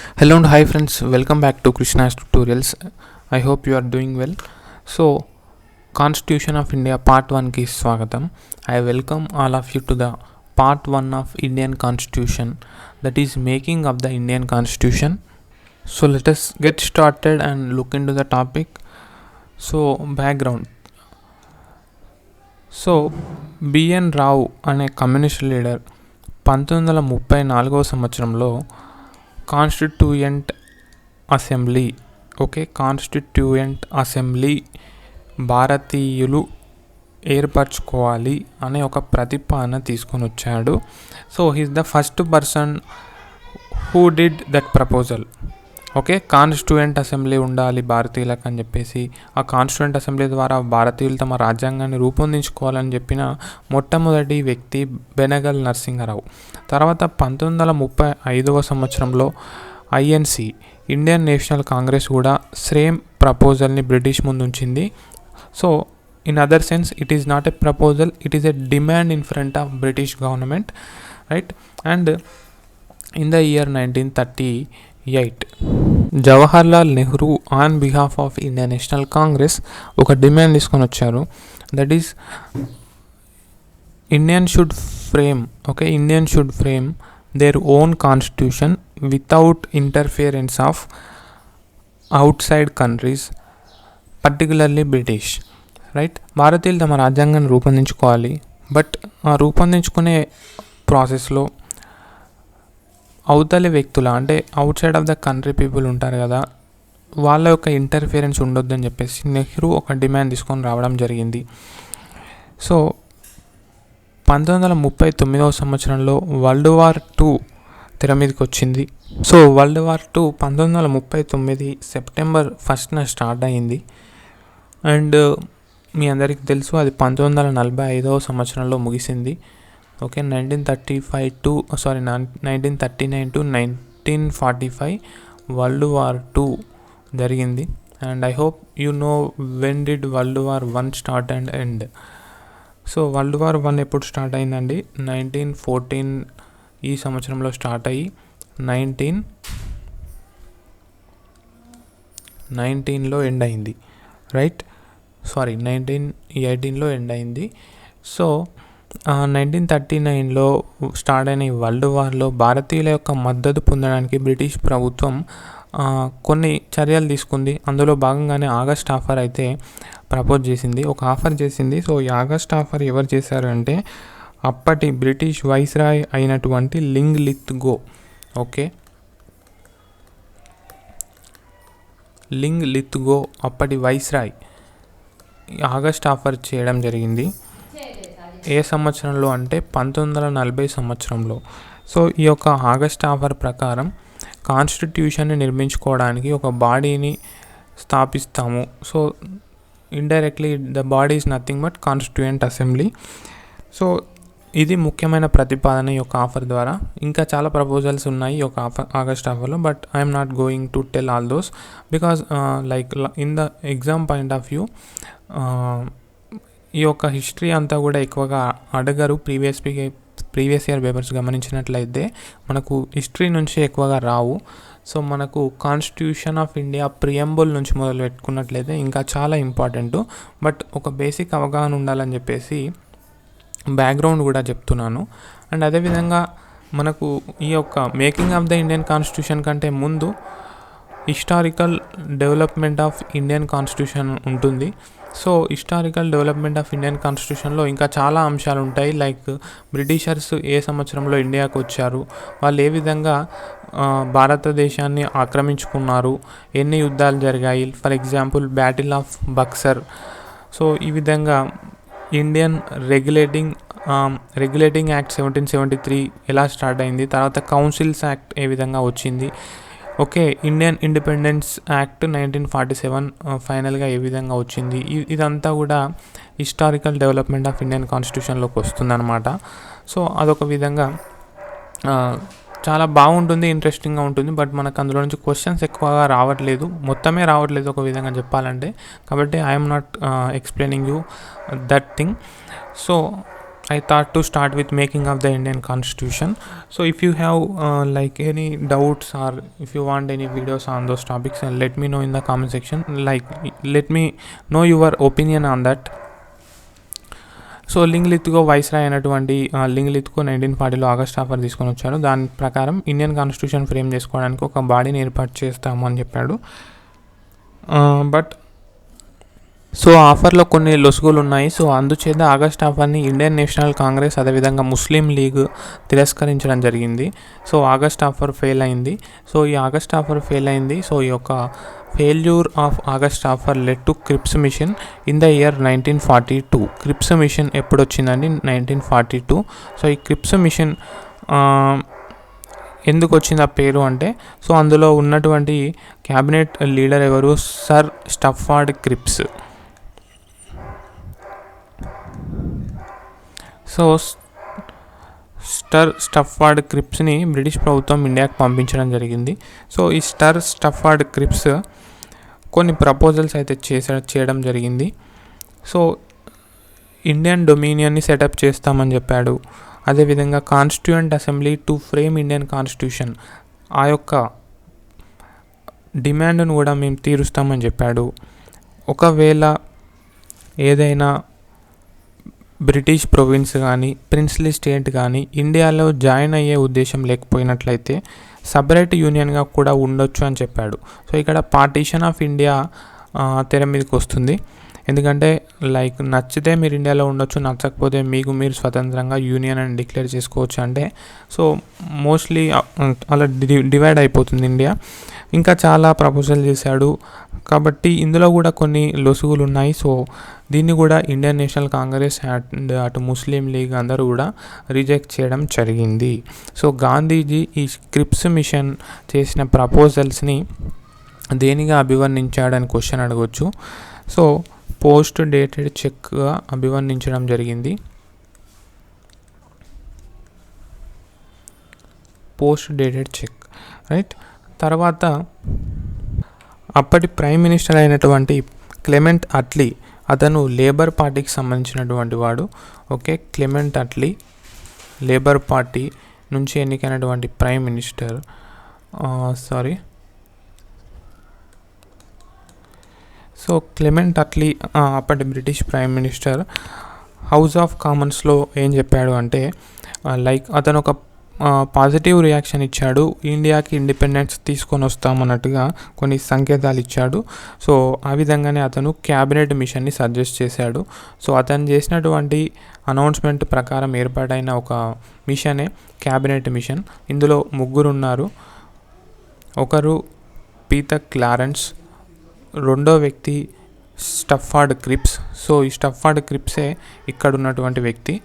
Hello and hi friends, welcome back to KRISHNA'S tutorials. I hope you are doing well. So, Constitution of India Part-1 ki swagatam. I welcome all of you to the Part-1 of Indian Constitution, that is making of the Indian Constitution. So let us get started and look into the topic. So background. So B N Rao అనే communist leader 1934 సంవత్సరంలో constituent assembly భారతీయులు ఏర్పరచుకోవాలి అనే ఒక ప్రతిపాదన తీసుకొని వచ్చాడు. So he's the first person who did that proposal. Constituent assembly ఉండాలి భారతీయులకు అని చెప్పేసి, ఆ కాన్స్టిట్యూయెంట్ అసెంబ్లీ ద్వారా భారతీయులు తమ రాజ్యాంగాన్ని రూపొందించుకోవాలని చెప్పిన మొట్టమొదటి వ్యక్తి బెనగల్ నరసింహారావు. తర్వాత 1935 సంవత్సరంలో ఐఎన్సి ఇండియన్ నేషనల్ కాంగ్రెస్ కూడా సేమ్ ప్రపోజల్ని బ్రిటిష్ ముందు ఉంచింది. So in other sense it is not a proposal, it is a demand in front of British government, right. And in the year 1938 Jawaharlal Nehru on behalf of Indian National Congress ఒక demand తీసుకొని వచ్చారు. That is Indian should frame their own constitution without interference of outside countries, particularly British, right. భారతీయులు తమ రాజ్యాంగాన్ని రూపొందించుకోవాలి, but ఆ రూపొందించుకునే ప్రాసెస్లో అవతలి వ్యక్తుల అంటే out side of the country people ఉంటారు కదా, వాళ్ళ యొక్క ఇంటర్ఫియరెన్స్ ఉండొద్దని చెప్పేసి నెహ్రూ ఒక డిమాండ్ తీసుకొని రావడం జరిగింది. సో 1939 సంవత్సరంలో వరల్డ్ వార్ 2 తెర మీదకి వచ్చింది. సో వరల్డ్ వార్ 2 1939 సెప్టెంబర్ 1న స్టార్ట్ అయింది. అండ్ మీ అందరికీ తెలుసు అది 1945 సంవత్సరంలో ముగిసింది. 1939 to 1945 వరల్డ్ వార్ 2 జరిగింది. And I hope you know when did world war 1 start and end. So world war 1 ఎప్పుడు స్టార్ట్ అయిందండి? 1914 ఈ సంవత్సరంలో స్టార్ట్ అయ్యి 1919లో ఎండ్ అయింది, రైట్. 1918లో ఎండ్ అయింది. సో 1939లో స్టార్ట్ అయిన ఈ వరల్డ్ వార్లో భారతీయుల యొక్క మద్దతు పొందడానికి బ్రిటిష్ ప్రభుత్వం కొన్ని చర్యలు తీసుకుంది. అందులో భాగంగానే ఆగస్ట్ ఆఫర్ అయితే ప్రపోజ్ చేసింది, ఒక ఆఫర్ చేసింది. సో ఈ ఆగస్ట్ ఆఫర్ ఎవరు చేశారు అంటే అప్పటి బ్రిటిష్ వైస్రాయ్ అయినటువంటి లింగ్ లిత్గో అప్పటి వైస్రాయ్ ఆగస్ట్ ఆఫర్ చేయడం జరిగింది. ఏ సంవత్సరంలో అంటే 1940 సంవత్సరంలో. సో ఈ యొక్క ఆగస్ట్ ఆఫర్ ప్రకారం కాన్స్టిట్యూషన్ని నిర్మించుకోవడానికి ఒక బాడీని స్థాపిస్తాము. So indirectly the body is nothing but constituent assembly. So ఇది ముఖ్యమైన ప్రతిపాదన ఈ యొక్క ఆఫర్ ద్వారా. ఇంకా చాలా ప్రపోజల్స్ ఉన్నాయి ఈ యొక్క ఆగస్ట్ ఆఫర్లో, but I'm not going to tell all those because like in the exam point of view ఈ యొక్క హిస్టరీ అంతా కూడా ఎక్కువగా అడగరు. ప్రీవియస్ ఇయర్ పేపర్స్ గమనించినట్లయితే మనకు హిస్టరీ నుంచి ఎక్కువగా రావు. సో మనకు కాన్స్టిట్యూషన్ ఆఫ్ ఇండియా ప్రియంబుల్ నుంచి మొదలు పెట్టుకున్నట్లయితే ఇంకా చాలా ఇంపార్టెంట్, బట్ ఒక బేసిక్ అవగాహన ఉండాలని చెప్పేసి బ్యాక్గ్రౌండ్ కూడా చెప్తున్నాను. అండ్ అదేవిధంగా మనకు ఈ యొక్క making of the Indian constitution కంటే ముందు historical development of Indian constitution ఉంటుంది. So historical development of Indian కాన్స్టిట్యూషన్లో ఇంకా చాలా అంశాలు ఉంటాయి. లైక్ బ్రిటిషర్స్ ఏ సంవత్సరంలో ఇండియాకు వచ్చారు, వాళ్ళు ఏ విధంగా భారతదేశాన్ని ఆక్రమించుకున్నారు, ఎన్ని యుద్ధాలు జరిగాయి, for example battle of Buxar. So ఈ విధంగా ఇండియన్ రెగ్యులేటింగ్ యాక్ట్ 1773 ఎలా స్టార్ట్ అయింది, తర్వాత కౌన్సిల్స్ యాక్ట్ ఏ విధంగా వచ్చింది, ఇండియన్ ఇండిపెండెన్స్ యాక్ట్ 1947 ఫైనల్గా ఏ విధంగా వచ్చింది, ఇదంతా కూడా హిస్టారికల్ డెవలప్మెంట్ ఆఫ్ ఇండియన్ కాన్స్టిట్యూషన్లోకి వస్తుందన్నమాట. సో అదొక విధంగా చాలా బాగుంటుంది, ఇంట్రెస్టింగ్గా ఉంటుంది. బట్ మనకు అందులో నుంచి క్వశ్చన్స్ ఎక్కువగా మొత్తమే రావట్లేదు ఒక విధంగా చెప్పాలంటే. కాబట్టి I'm not explaining you that thing. So I thought to start with making of the Indian Constitution. So if you have like any doubts, or if you want any videos on those topics, let me know in the comment section. Like, let me know your opinion on that. So Linlithgow viceroy అయినటువంటి Linlithgow 1940లో August offer తీసుకొని వచ్చాడు. దాని ప్రకారం Indian constitution frame చేసుకోవడానికి ఒక బాడీని ఏర్పాటు చేస్తాము అని చెప్పాడు. బట్ సో ఆఫర్లో కొన్ని లొసుగులు ఉన్నాయి. సో అందుచేత ఆగస్ట్ ఆఫర్ని ఇండియన్ నేషనల్ కాంగ్రెస్ అదేవిధంగా ముస్లిం లీగ్ తిరస్కరించడం జరిగింది. సో ఆగస్ట్ ఆఫర్ ఫెయిల్ అయింది. సో ఈ ఆగస్ట్ ఆఫర్ ఫెయిల్ అయింది. సో ఈ యొక్క failure of August offer led to క్రిప్స్ mission in the year 1942. క్రిప్స్ machine ఎప్పుడు వచ్చిందండి? 1942. సో ఈ క్రిప్స్ మిషన్ ఎందుకు వచ్చింది ఆ పేరు అంటే, సో అందులో ఉన్నటువంటి క్యాబినెట్ లీడర్ ఎవరు? Sir Stafford Cripps. So Stafford క్రిప్స్ని బ్రిటిష్ ప్రభుత్వం ఇండియాకి పంపించడం జరిగింది. సో ఈ స్టఫర్డ్ క్రిప్స్ కొన్ని ప్రపోజల్స్ అయితే చేయడం జరిగింది. సో ఇండియన్ డొమినియన్ని సెటప్ చేస్తామని చెప్పాడు. అదేవిధంగా constituent assembly to frame Indian constitution, ఆ యొక్క డిమాండ్ను కూడా మేము తీరుస్తామని చెప్పాడు. ఒకవేళ ఏదైనా బ్రిటిష్ ప్రొవిన్స్ కానీ ప్రిన్స్లీ స్టేట్ కానీ ఇండియాలో జాయిన్ అయ్యే ఉద్దేశం లేకపోయినట్లయితే సపరేట్ యూనియన్గా కూడా ఉండొచ్చు అని చెప్పాడు. సో ఇక్కడ పార్టీషన్ ఆఫ్ ఇండియా తెర మీదకి వస్తుంది. ఎందుకంటే లైక్ నచ్చితే మీరు ఇండియాలో ఉండొచ్చు, నచ్చకపోతే మీకు మీరు స్వతంత్రంగా యూనియన్ అని డిక్లేర్ చేసుకోవచ్చు అంటే, సో మోస్ట్లీ అలా డివైడ్ అయిపోతుంది ఇండియా. ఇంకా చాలా ప్రపోజల్ చేశాడు కాబట్టి ఇందులో కూడా కొన్ని లొసుగులు ఉన్నాయి. సో దీన్ని కూడా ఇండియన్ నేషనల్ కాంగ్రెస్ అండ్ అటు ముస్లిం లీగ్ అందరూ కూడా రిజెక్ట్ చేయడం జరిగింది. సో గాంధీజీ ఈ క్రిప్స్ మిషన్ చేసిన ప్రపోజల్స్ని దేనిగా అభివర్ణించాడని క్వశ్చన్ అడగవచ్చు. సో పోస్ట్ డేటెడ్ చెక్గా అభివర్ణించడం జరిగింది. Post dated cheque, right. తర్వాత అప్పటి ప్రైమ్ మినిస్టర్ అయినటువంటి క్లెమెంట్ అట్లీ, అతను లేబర్ పార్టీకి సంబంధించినటువంటి వాడు. Okay, Clement Attlee Labour party నుంచి ఎన్నికైనటువంటి prime minister. So Clement Attlee అప్పటి British prime minister House of కామన్స్లో ఏం చెప్పాడు అంటే, లైక్ అతను ఒక పాజిటివ్ రియాక్షన్ ఇచ్చాడు. ఇండియాకి ఇండిపెండెన్స్ తీసుకొని వస్తామన్నట్టుగా కొన్ని సంకేతాలు ఇచ్చాడు. సో ఆ విధంగానే అతను క్యాబినెట్ మిషన్ని సజెస్ట్ చేశాడు. సో అతను చేసినటువంటి అనౌన్స్మెంట్ ప్రకారం ఏర్పాటైన ఒక మిషనే క్యాబినెట్ మిషన్. ఇందులో ముగ్గురు ఉన్నారు. ఒకరు పీటర్ క్లారెన్స్, రెండో వ్యక్తి స్టఫర్డ్ క్రిప్స్. సో ఈ స్టఫర్డ్ క్రిప్సే ఇక్కడ ఉన్నటువంటి వ్యక్తి.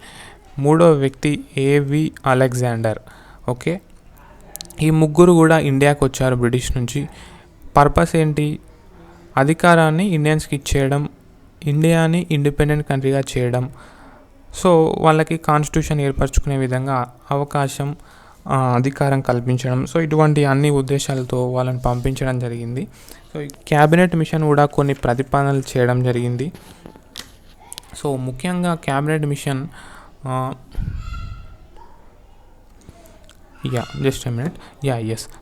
మూడో వ్యక్తి ఏవి అలెగ్జాండర్. ఓకే, ఈ ముగ్గురు కూడా ఇండియాకి వచ్చారు బ్రిటిష్ నుంచి. పర్పస్ ఏంటి? అధికారాన్ని ఇండియన్స్కి ఇచ్చేయడం, ఇండియాని ఇండిపెండెంట్ కంట్రీగా చేయడం, సో వాళ్ళకి కాన్స్టిట్యూషన్ ఏర్పరచుకునే విధంగా అవకాశం, అధికారం కల్పించడం. సో ఇటువంటి అన్ని ఉద్దేశాలతో వాళ్ళని పంపించడం జరిగింది. సో ఈ క్యాబినెట్ మిషన్ కూడా కొన్ని ప్రతిపాదనలు చేయడం జరిగింది. సో ముఖ్యంగా క్యాబినెట్ మిషన్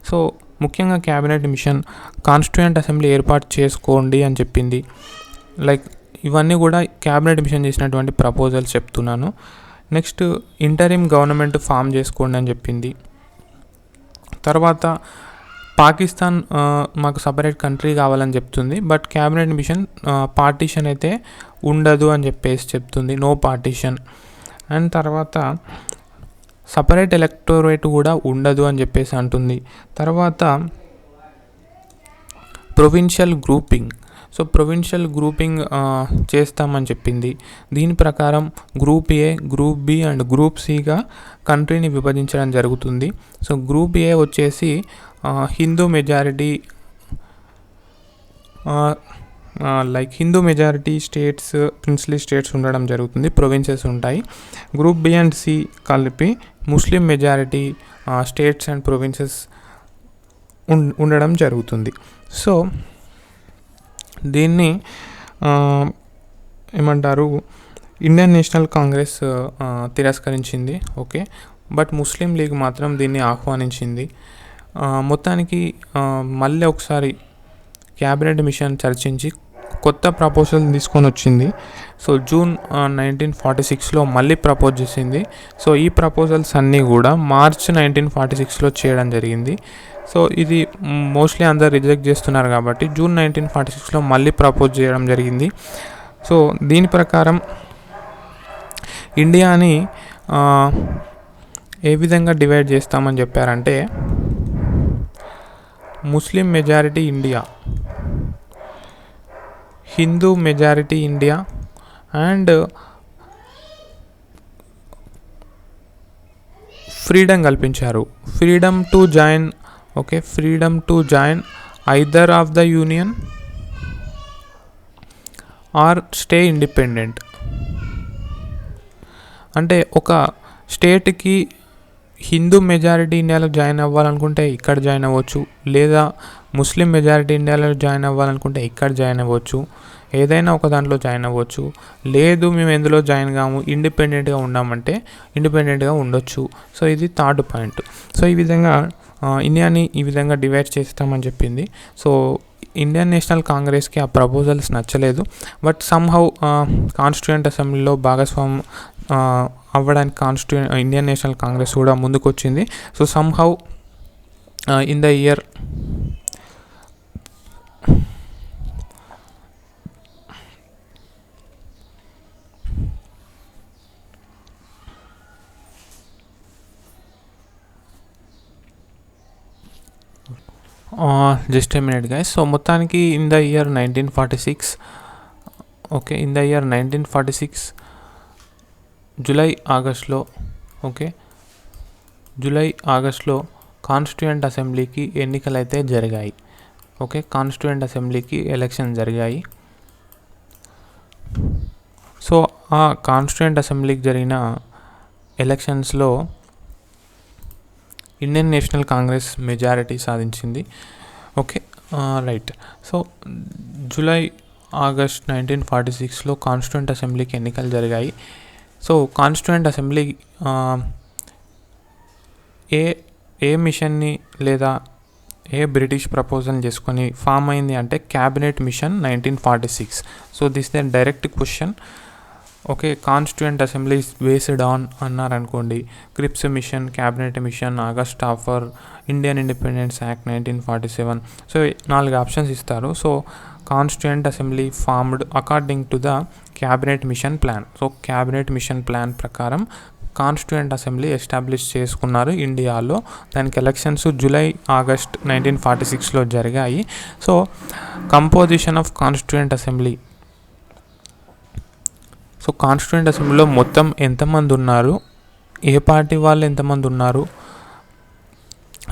సో ముఖ్యంగా క్యాబినెట్ మిషన్ కాన్స్టిట్యూయెంట్ అసెంబ్లీ ఏర్పాటు చేసుకోండి అని చెప్పింది. లైక్ ఇవన్నీ కూడా క్యాబినెట్ మిషన్ చేసినటువంటి ప్రపోజల్స్ చెప్తున్నాను. నెక్స్ట్ ఇంటరిమ్ గవర్నమెంట్ ఫామ్ చేసుకోండి అని చెప్పింది. తర్వాత పాకిస్తాన్ మాకు సపరేట్ కంట్రీ కావాలని చెప్తుంది. బట్ క్యాబినెట్ మిషన్ పార్టీషన్ అయితే ఉండదు అని చెప్పేసి చెప్తుంది, నో పార్టీషన్. అండ్ తర్వాత సపరేట్ ఎలక్టోరేట్ కూడా ఉండదు అని చెప్పేసి అంటుంది. తర్వాత provincial grouping, so provincial grouping చేస్తామని చెప్పింది. దీని ప్రకారం group A, group B and group సిగా కంట్రీని విభజించడం జరుగుతుంది. సో గ్రూప్ ఏ వచ్చేసి Hindu majority, like Hindu majority states, princely states ఉండడం జరుగుతుంది, ప్రొవిన్సెస్ ఉంటాయి. గ్రూప్ బి అండ్ సి కలిపి Muslim majority states and provinces ఉండడం జరుగుతుంది. సో దీన్ని ఏమంటారు, ఇండియన్ నేషనల్ కాంగ్రెస్ తిరస్కరించింది. ఓకే, బట్ ముస్లిం లీగ్ మాత్రం దీన్ని ఆహ్వానించింది. మొత్తానికి మళ్ళీ ఒకసారి క్యాబినెట్ మిషన్ చర్చించి కొత్త ప్రపోజల్ తీసుకొని వచ్చింది. సో జూన్ 1946లో మళ్ళీ ప్రపోజ్ చేసింది. సో ఈ ప్రపోజల్స్ అన్నీ కూడా మార్చ్ 1946లో చేయడం జరిగింది. సో ఇది మోస్ట్లీ అందరు రిజెక్ట్ చేస్తున్నారు కాబట్టి జూన్ 1946లో మళ్ళీ ప్రపోజ్ చేయడం జరిగింది. సో దీని ప్రకారం ఇండియాని ఏ విధంగా డివైడ్ చేస్తామని చెప్పారంటే, Muslim majority India, Hindu majority India and freedom కల్పించారు. Freedom to join, okay, freedom to join either of the union or stay independent. అంటే ఒక స్టేట్కి హిందూ మెజారిటీ ఇండియాలో జాయిన్ అవ్వాలనుకుంటే ఇక్కడ జాయిన్ అవ్వచ్చు, లేదా ముస్లిం మెజారిటీ ఇండియాలో జాయిన్ అవ్వాలనుకుంటే ఇక్కడ జాయిన్ అవ్వచ్చు, ఏదైనా ఒక దాంట్లో జాయిన్ అవ్వచ్చు. లేదు మేము ఎందులో జాయిన్ కాము, ఇండిపెండెంట్గా ఉన్నామంటే ఇండిపెండెంట్గా ఉండొచ్చు. సో ఇది థర్డ్ పాయింట్. సో ఈ విధంగా ఇండియాని ఈ విధంగా డివైడ్ చేస్తామని చెప్పింది. సో ఇండియన్ నేషనల్ కాంగ్రెస్కి ఆ ప్రపోజల్స్ నచ్చలేదు. బట్ సమ్హౌ కాన్స్టిట్యూయెంట్ అసెంబ్లీలో భాగస్వామ్యం అవ్వడానికి ఇండియన్ నేషనల్ కాంగ్రెస్ కూడా ముందుకు వచ్చింది. So somehow in the year just a minute guys. So మొత్తానికి in the year 1946, okay, in the year 1946 July ఆగస్ట్లో, ఓకే, జూలై ఆగస్ట్లో కాన్స్టిట్యూయెంట్ అసెంబ్లీకి ఎన్నికలు అయితే జరిగాయి. ఓకే, కాన్స్టిట్యూయెంట్ అసెంబ్లీకి ఎలక్షన్ జరిగాయి. సో ఆ కాన్స్టిట్యూయెంట్ అసెంబ్లీకి జరిగిన ఎలక్షన్స్లో ఇండియన్ నేషనల్ కాంగ్రెస్ మెజారిటీ సాధించింది. Okay, right. So July August 1946లో కాన్స్టిట్యూయెంట్ అసెంబ్లీకి ఎన్నికలు జరిగాయి. సో కాన్స్టిట్యూయెంట్ అసెంబ్లీ ఏ మిషన్ని లేదా ఏ బ్రిటిష్ ప్రపోజల్ చేసుకొని ఫామ్ అయింది అంటే cabinet mission 1946. So this the direct question. Okay, constituent assembly based on అన్నారనుకోండి, Cripps mission, cabinet mission, August offer, Indian independence act 1947. So 4 options ఇస్తారు. So constituent assembly formed according to the cabinet mission plan. So cabinet mission plan ప్రకారం constituent assembly establish చేసుకున్నారు ఇండియాలో. దానికి elections July August 1946లో జరిగాయి. So composition of constituent assembly. So constituent అసెంబ్లీలో మొత్తం ఎంతమంది ఉన్నారు, ఏ పార్టీ వాళ్ళు ఎంతమంది ఉన్నారు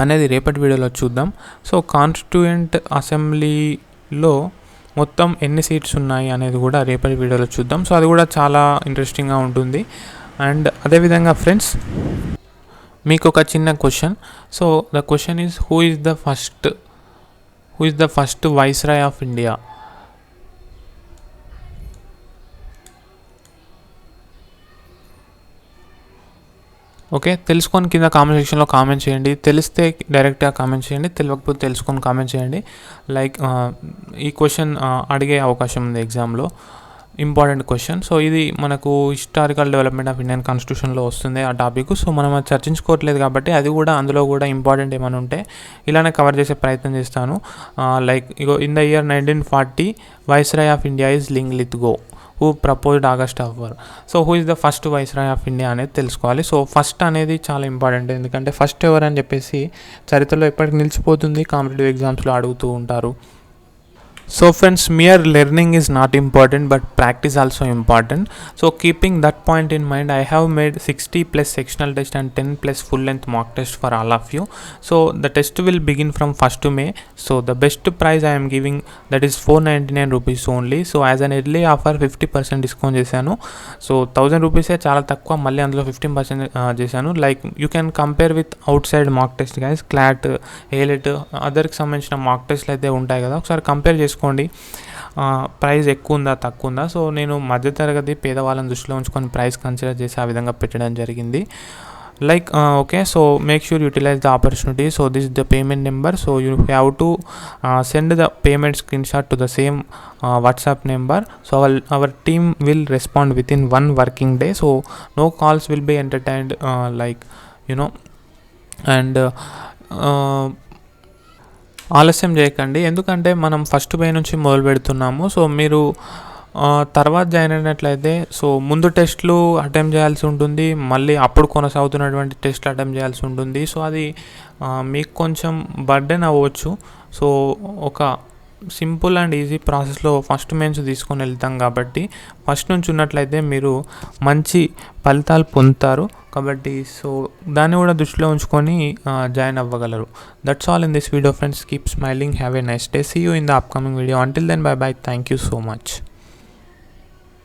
అనేది రేపటి వీడియోలో చూద్దాం. సో కాన్స్టిట్యూయెంట్ అసెంబ్లీలో మొత్తం ఎన్ని సీట్స్ ఉన్నాయి అనేది కూడా రేపటి వీడియోలో చూద్దాం. సో అది కూడా చాలా ఇంట్రెస్టింగ్గా ఉంటుంది. అండ్ అదేవిధంగా ఫ్రెండ్స్, మీకు ఒక చిన్న question. So the question is who is the first viceroy of India? Okay, తెలుసుకొని కింద కామెంట్ సెక్షన్లో కామెంట్ చేయండి. తెలిస్తే డైరెక్ట్గా కామెంట్ చేయండి, తెలియకపోతే తెలుసుకొని కామెంట్ చేయండి. లైక్ ఈ క్వశ్చన్ అడిగే అవకాశం ఉంది ఎగ్జామ్లో, ఇంపార్టెంట్ క్వశ్చన్. సో ఇది మనకు హిస్టారికల్ డెవలప్మెంట్ ఆఫ్ ఇండియన్ కాన్స్టిట్యూషన్లో వస్తుంది ఆ టాపిక్. సో మనం అది చర్చించుకోవట్లేదు కాబట్టి అది కూడా అందులో కూడా ఇంపార్టెంట్ ఏమైనా ఉంటే ఇలానే కవర్ చేసే ప్రయత్నం చేస్తాను. Like ego in the year 1940 viceroy of India is Linlithgow who proposed August offer. So who is the first viceroy of India అనేది తెలుసుకోవాలి. సో ఫస్ట్ అనేది చాలా ఇంపార్టెంట్, ఎందుకంటే ఫస్ట్ ఎవరు అని చెప్పేసి చరిత్రలో ఎప్పటికి నిలిచిపోతుంది, కాంపిటేటివ్ ఎగ్జామ్స్లో అడుగుతూ ఉంటారు. So friends, mere learning is not important but practice also important. So keeping that point in mind, I have made 60 plus sectional test and 10 plus full length mock test for all of you. So the test will begin from 1st to May. So the best price I am giving, that is 499 rupees only. So as an early offer 50% discount చేశాను. So 1000 రూపీసే చాలా తక్కువ, మళ్ళీ అందులో 15% చేశాను. Like you can compare with outside mock test guys, CLAT, AILET, అదర్కి సంబంధించిన mock టెస్ట్లు అయితే ఉంటాయి కదా, ఒకసారి కంపేర్ చేసుకోండి. చేసుకోండి ప్రైస్ ఎక్కువ ఉందా తక్కువ ఉందా. సో నేను మధ్యతరగతి పేదవాళ్ళని దృష్టిలో ఉంచుకొని ప్రైస్ కన్సిడర్ చేసి ఆ విధంగా పెట్టడం జరిగింది. Like okay, so make sure you utilize the opportunity. So this is the payment number, so you have to send the payment screenshot to the same WhatsApp number. So our team will respond within 1 working day, so no calls will be entertained, and ఆలస్యం చేయకండి, ఎందుకంటే మనం first pay నుంచి మొదలు పెడుతున్నాము. So మీరు తర్వాత join అయినట్లయితే సో ముందు టెస్ట్లు అటెంప్ట్ చేయాల్సి ఉంటుంది, మళ్ళీ అప్పుడు కొనసాగుతున్నటువంటి టెస్ట్లు అటెంప్ట్ చేయాల్సి ఉంటుంది. సో అది మీకు కొంచెం బర్డెన్ అవ్వచ్చు. సో ఒక సింపుల్ అండ్ ఈజీ ప్రాసెస్లో ఫస్ట్ మెన్స్ తీసుకొని వెళ్తాం కాబట్టి ఫస్ట్ నుంచి ఉన్నట్లయితే మీరు మంచి ఫలితాలు పొందుతారు కాబట్టి సో దాన్ని కూడా దృష్టిలో ఉంచుకొని జాయిన్ అవ్వగలరు. That's all in this video friends. Keep smiling, have a nice day, see you in the upcoming video. Until then bye bye, thank you so much.